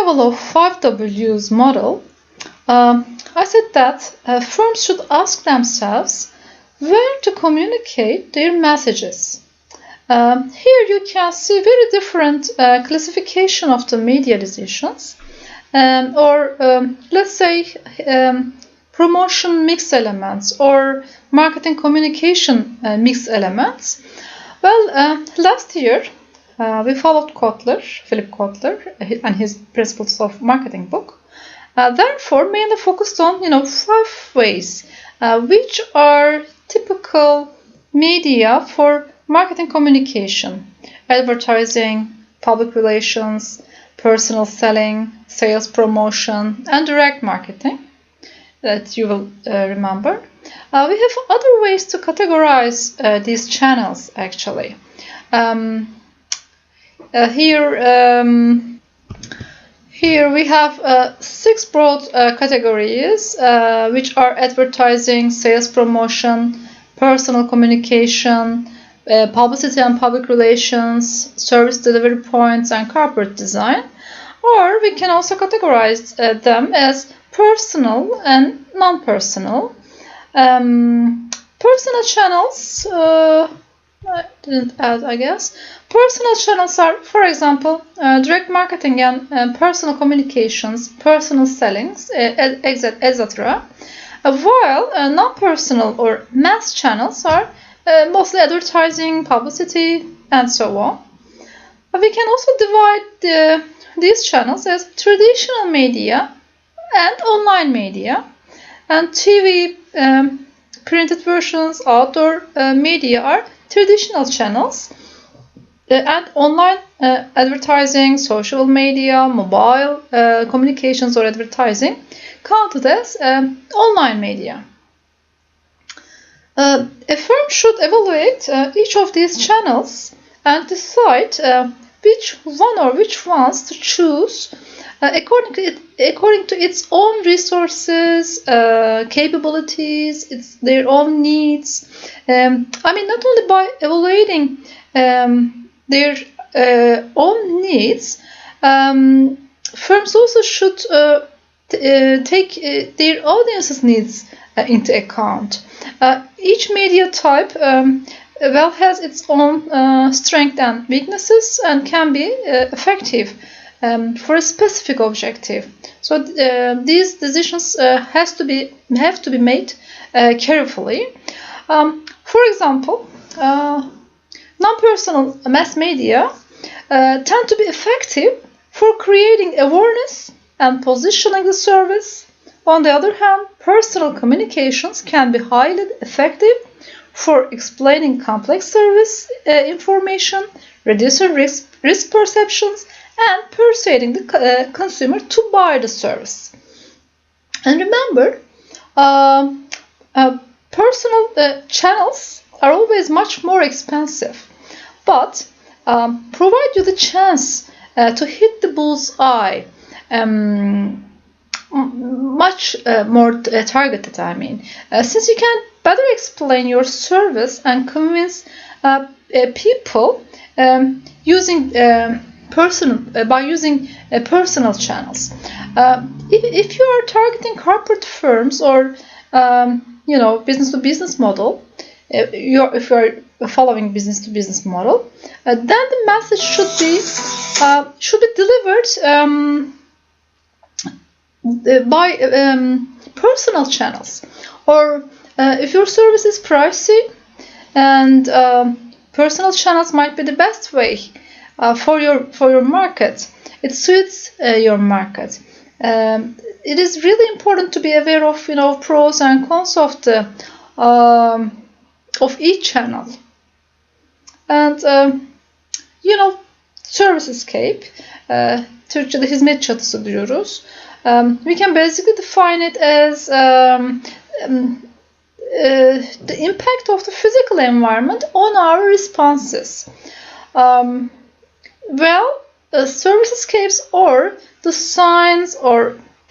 level of 5Ws model, I said that firms should ask themselves where to communicate their messages. Here you can see very different classification of the media decisions, let's say promotion mix elements or marketing communication mix elements. Well, last year we followed Philip Kotler, and his Principles of Marketing book. Therefore, mainly focused on 5 ways which are typical media for marketing communication: advertising, public relations, personal selling, sales promotion, and direct marketing, that you will remember. We have other ways to categorize these channels, actually. Here we have 6 broad categories, which are advertising, sales promotion, personal communication, publicity and public relations, service delivery points, and corporate design. Or we can also categorize them as personal and non-personal. Personal channels, I didn't add, I guess. Personal channels are, for example, direct marketing and personal communications, personal sellings, etc. While non-personal or mass channels are mostly advertising, publicity, and so on. We can also divide these channels as traditional media and online media. And TV, printed versions, outdoor media are traditional channels. And online advertising, social media, mobile communications or advertising counted as online media. A firm should evaluate each of these channels and decide which one or which ones to choose according to its own resources, capabilities, their own needs. Not only by evaluating their own needs, firms also should take their audience's needs into account. Each media type has its own strengths and weaknesses and can be effective for a specific objective. So these decisions have to be made carefully. For example, non-personal mass media tend to be effective for creating awareness and positioning the service. On the other hand, personal communications can be highly effective for explaining complex service information, reducing risk perceptions, and persuading the consumer to buy the service. And remember, personal channels are always much more expensive, but provide you the chance to hit the bull's eye much more targeted, since you can better explain your service and convince people using personal channels. If you are targeting corporate firms or business-to-business model, if you are following business-to-business model, then the message should be delivered by personal channels. Or if your service is pricey, and personal channels might be the best way for your market. It suits your market. It is really important to be aware of pros and cons of the of each channel. And Servicescape, Türkçe'de hizmet çatısı diyoruz. We can basically define it as the impact of the physical environment on our responses. Servicescapes or the signs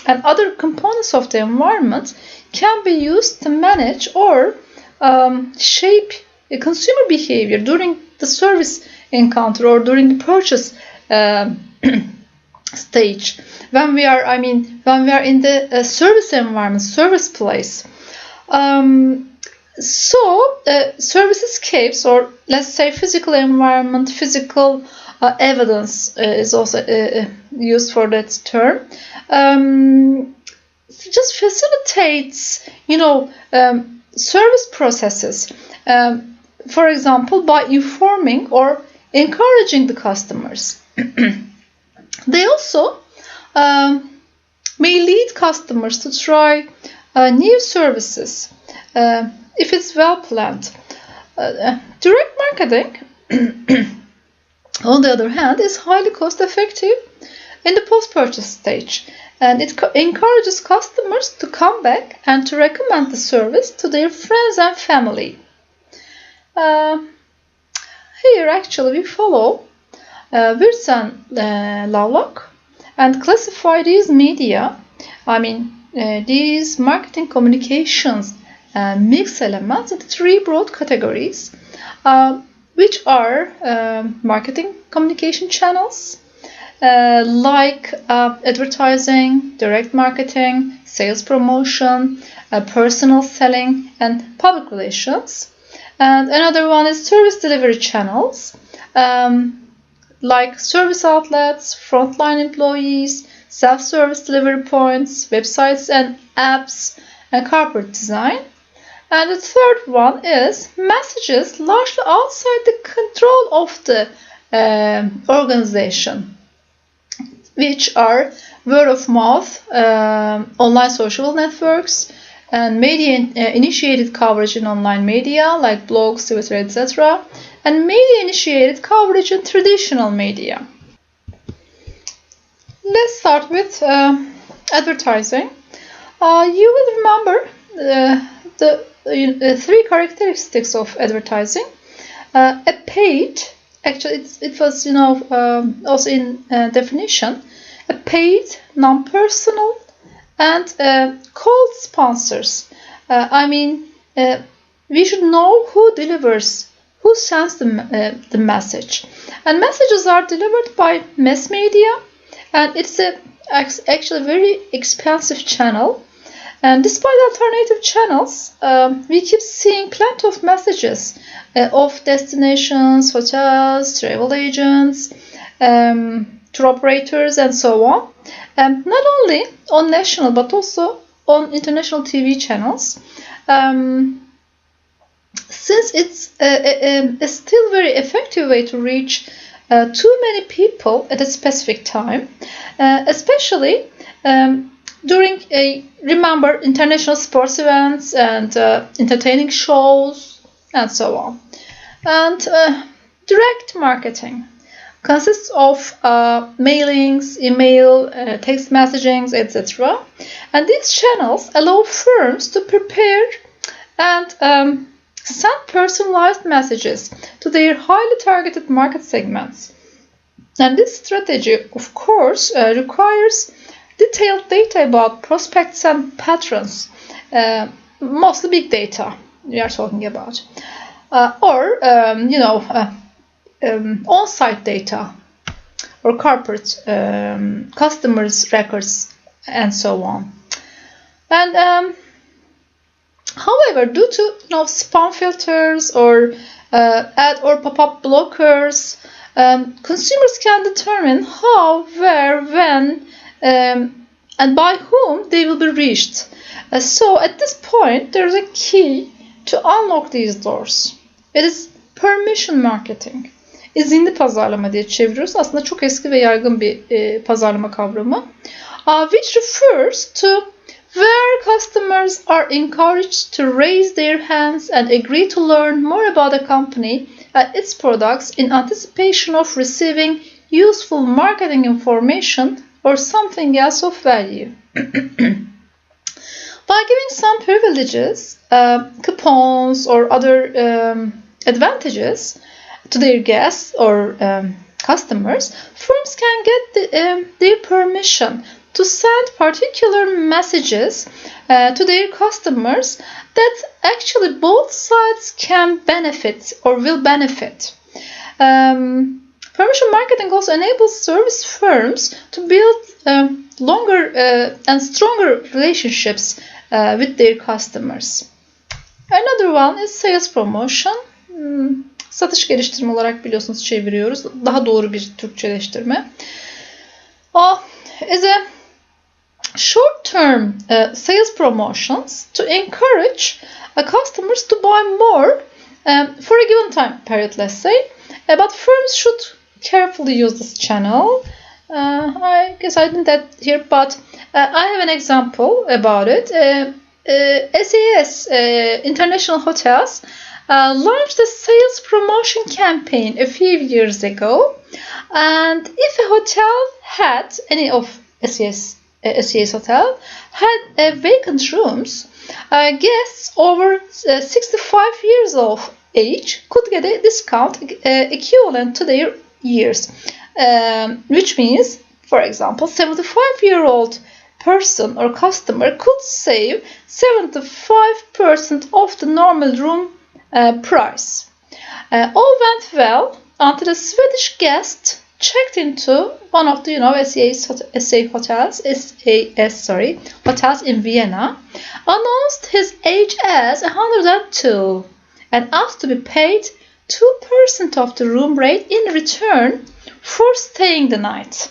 and other components of the environment can be used to manage or shape consumer behavior during the service encounter or during the purchase stage, when we are in the service environment, service place. Servicescapes, or let's say physical environment, physical evidence is also used for that term. Just facilitates, service processes. For example, by informing or encouraging the customers. They also may lead customers to try new services if it's well planned. Direct marketing, on the other hand, is highly cost effective in the post-purchase stage, and it encourages customers to come back and to recommend the service to their friends and family. Here actually we follow Wirtz and Lovelock and classify these media, these marketing communications mix elements into three broad categories, which are marketing communication channels, like advertising, direct marketing, sales promotion, personal selling, and public relations. And another one is service delivery channels, like service outlets, frontline employees, self-service delivery points, websites and apps, and corporate design. And the third one is messages largely outside the control of the organization, which are word of mouth, online social networks, and media-initiated coverage in online media like blogs, Twitter, etc., and media-initiated coverage in traditional media. Let's start with advertising. You will remember the three characteristics of advertising. A paid, actually it was also in definition, a paid, non-personal, and cold sponsors. We should know who delivers, who sends the message, and messages are delivered by mass media, and it's actually a very expensive channel. And despite alternative channels, we keep seeing plenty of messages of destinations, hotels, travel agents, tour operators, and so on. Not only on national but also on international TV channels. Since it's a still very effective way to reach too many people at a specific time, especially during remember international sports events and entertaining shows and so on. And direct marketing consists of mailings, email, text messaging, etc. And these channels allow firms to prepare and send personalized messages to their highly targeted market segments. And this strategy, of course, requires detailed data about prospects and patrons, mostly big data we are talking about, or on-site data, or corporate customers' records, and so on. And however, due to spam filters or ad or pop-up blockers, consumers can determine how, where, when, and by whom they will be reached. So at this point, there is a key to unlock these doors. It is permission marketing. İzinli pazarlama diye çeviriyoruz. Aslında çok eski ve yaygın bir pazarlama kavramı. Which refers to where customers are encouraged to raise their hands and agree to learn more about a company and its products in anticipation of receiving useful marketing information or something else of value. By giving some privileges, coupons, or other advantages to their guests or customers, firms can get their permission to send particular messages to their customers that actually both sides can benefit or will benefit. Permission marketing also enables service firms to build longer and stronger relationships with their customers. Another one is sales promotion. Satış geliştirme olarak biliyorsunuz çeviriyoruz. Daha doğru bir Türkçeleştirme. Is a short-term sales promotions to encourage customers to buy more for a given time period, let's say. But firms should carefully use this channel. I guess I didn't that here, but I have an example about it. SAS International Hotels launched a sales promotion campaign a few years ago, and if a hotel had any of SAS hotel had vacant rooms, guests over 65 years of age could get a discount equivalent to their years, which means, for example, 75-year-old person or customer could save 75% of the normal room price. All went well until a Swedish guest checked into one of the hotels in Vienna, announced his age as 102, and asked to be paid 2% of the room rate in return for staying the night.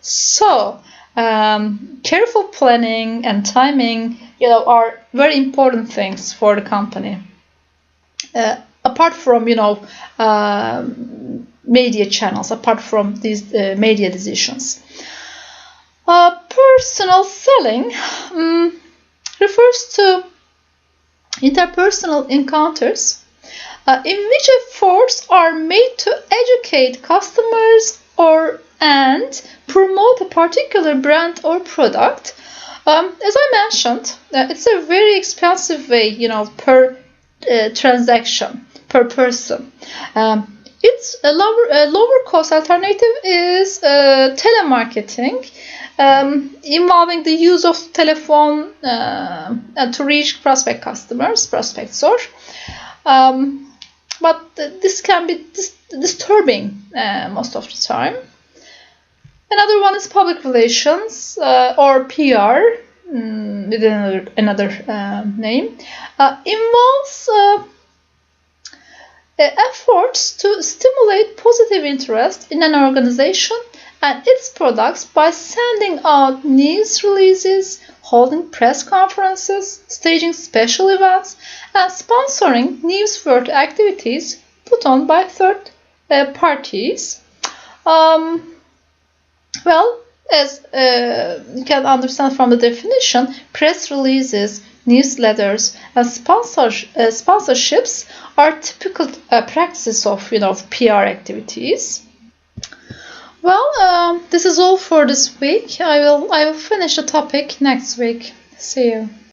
So, careful planning and timing, are very important things for the company. Apart from, media channels, apart from these media decisions. Personal selling refers to interpersonal encounters in which efforts are made to educate customers and promote a particular brand or product. As I mentioned, it's a very expensive way, per transaction, per person. Its lower cost alternative is telemarketing, involving the use of telephone to reach prospects. But this can be disturbing most of the time. Another one is public relations or PR, with another name, involves efforts to stimulate positive interest in an organization and its products by sending out news releases, holding press conferences, staging special events, and sponsoring newsworthy activities put on by third parties. As you can understand from the definition, press releases, newsletters, and sponsorships are typical practices of PR activities. Well, this is all for this week. I will finish the topic next week. See you.